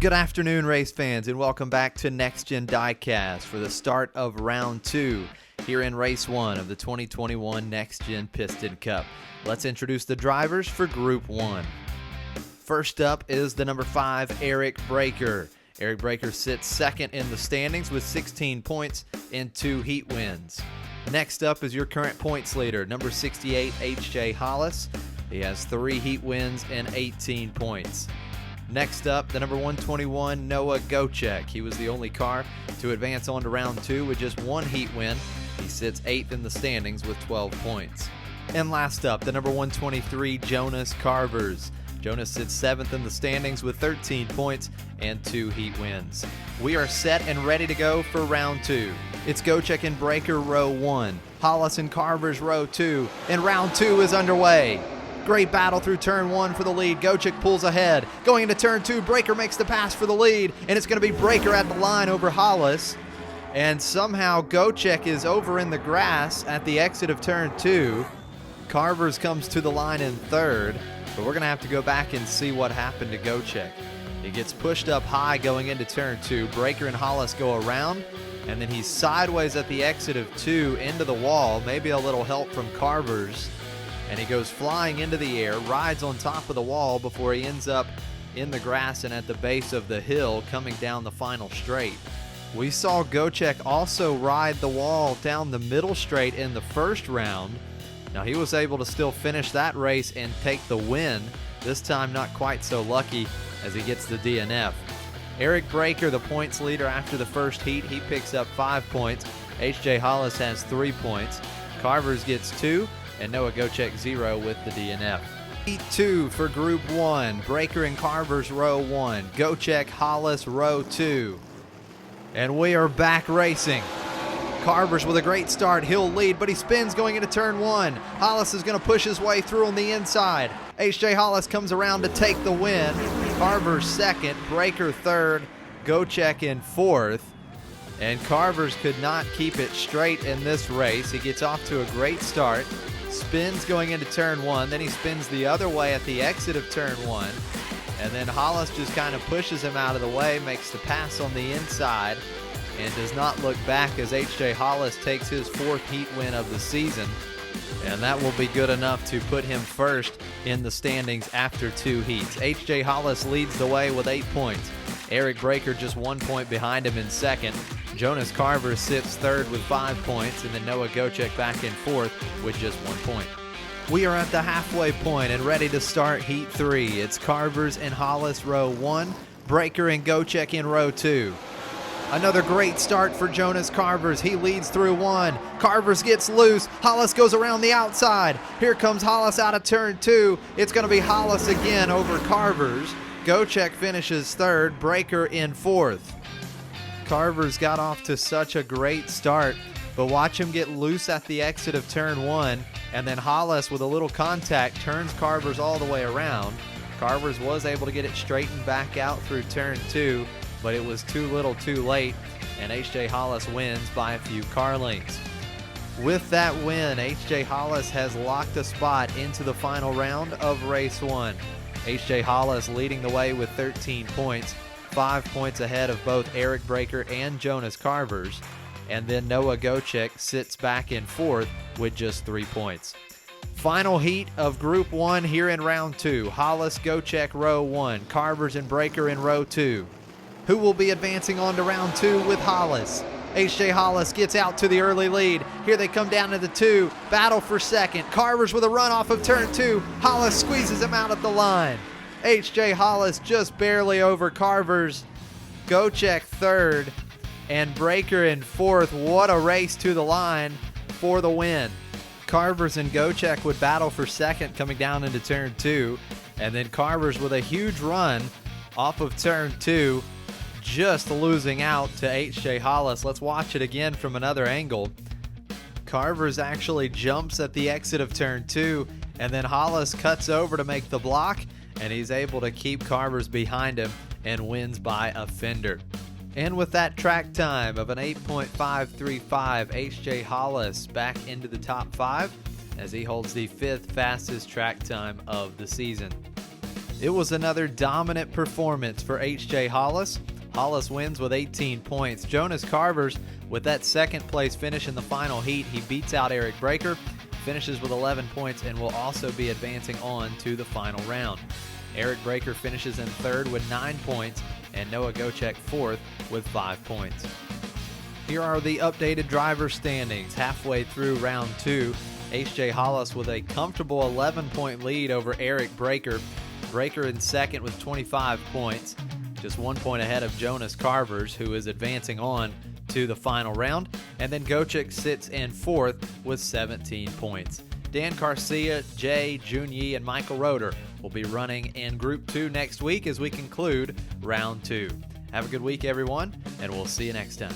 Good afternoon, race fans, and welcome back to Next-Gen Diecast for the start of round 2 here in race 1 of the 2021 Next-Gen Piston Cup. Let's introduce the drivers for Group 1. First up is the number 5, Eric Breaker. Eric Breaker sits second in the standings with 16 points and 2 heat wins. Next up is your current points leader, number 68, H.J. Hollis. He has 3 heat wins and 18 points. Next up, the number 121, Noah Gocek. He was the only car to advance on to round 2 with just 1 heat win. He sits 8th in the standings with 12 points. And last up, the number 123, Jonas Carvers. Jonas sits 7th in the standings with 13 points and 2 heat wins. We are set and ready to go for round 2. It's Gocek and Breaker row 1, Hollis and Carvers row 2, and round 2 is underway. Great battle through turn 1 for the lead. Gocek pulls ahead. Going into turn 2, Breaker makes the pass for the lead, and it's going to be Breaker at the line over Hollis. And somehow Gocek is over in the grass at the exit of turn 2. Carvers comes to the line in third, but we're going to have to go back and see what happened to Gocek. He gets pushed up high going into turn 2. Breaker and Hollis go around, and then he's sideways at the exit of 2 into the wall. Maybe a little help from Carvers. And he goes flying into the air, rides on top of the wall before he ends up in the grass and at the base of the hill coming down the final straight. We saw Gocek also ride the wall down the middle straight in the first round. Now he was able to still finish that race and take the win, this time not quite so lucky as he gets the DNF. Eric Breaker, the points leader after the first heat, he picks up 5 points. H.J. Hollis has 3 points. Carvers gets 2. And Noah Gocek 0 with the DNF. Heat 2 for Group 1. Breaker and Carvers row 1. Gocek, Hollis row 2. And we are back racing. Carvers with a great start. He'll lead, but he spins going into turn 1. Hollis is going to push his way through on the inside. H.J. Hollis comes around to take the win. Carvers second. Breaker third. Gocek in fourth. And Carvers could not keep it straight in this race. He gets off to a great start. Spins going into turn 1, then he spins the other way at the exit of turn 1, and then Hollis just kind of pushes him out of the way, makes the pass on the inside, and does not look back as H.J. Hollis takes his 4th heat win of the season, and that will be good enough to put him first in the standings after 2 heats. H.J. Hollis leads the way with 8 points. Eric Breaker just 1 point behind him in second. Jonas Carvers sits third with 5 points, and then Noah Gocek back in fourth with just 1 point. We are at the halfway point and ready to start Heat 3. It's Carvers and Hollis row 1, Breaker and Gocek in row 2. Another great start for Jonas Carvers. He leads through 1. Carvers gets loose. Hollis goes around the outside. Here comes Hollis out of turn 2. It's going to be Hollis again over Carvers. Gocek finishes third, Breaker in fourth. Carvers got off to such a great start, but watch him get loose at the exit of turn 1, and then Hollis with a little contact turns Carvers all the way around. Carvers was able to get it straightened back out through turn 2, but it was too little too late, and H.J. Hollis wins by a few car lengths. With that win, H.J. Hollis has locked a spot into the final round of race 1. H.J. Hollis leading the way with 13 points, 5 points ahead of both Eric Breaker and Jonas Carvers, and then Noah Gocek sits back in fourth with just 3 points. Final heat of Group 1 here in round 2. Hollis, Gocek row 1, Carvers and Breaker in row 2. Who will be advancing on to round 2 with Hollis? H.J. Hollis gets out to the early lead. Here they come down to the 2. Battle for second. Carvers with a run off of turn 2. Hollis squeezes him out at the line. H.J. Hollis just barely over Carvers. Gocek third and Breaker in fourth. What a race to the line for the win. Carvers and Gocek would battle for second coming down into turn 2. And then Carvers with a huge run off of turn 2, just losing out to H.J. Hollis. Let's watch it again from another angle. Carvers actually jumps at the exit of turn 2, and then Hollis cuts over to make the block, and he's able to keep Carvers behind him and wins by a fender. And with that track time of an 8.535, H.J. Hollis back into the top 5 as he holds the 5th fastest track time of the season. It was another dominant performance for H.J. Hollis. Hollis wins with 18 points. Jonas Carvers, with that second place finish in the final heat, he beats out Eric Breaker, finishes with 11 points, and will also be advancing on to the final round. Eric Breaker finishes in third with 9 points, and Noah Gocek fourth with 5 points. Here are the updated driver standings halfway through round 2. H.J. Hollis with a comfortable 11-point lead over Eric Breaker. Breaker in second with 25 points, just 1 point ahead of Jonas Carvers, who is advancing on to the final round. And then Gocek sits in fourth with 17 points. Dan Garcia, Jay, Junyi, and Michael Roeder will be running in Group 2 next week as we conclude round 2. Have a good week, everyone, and we'll see you next time.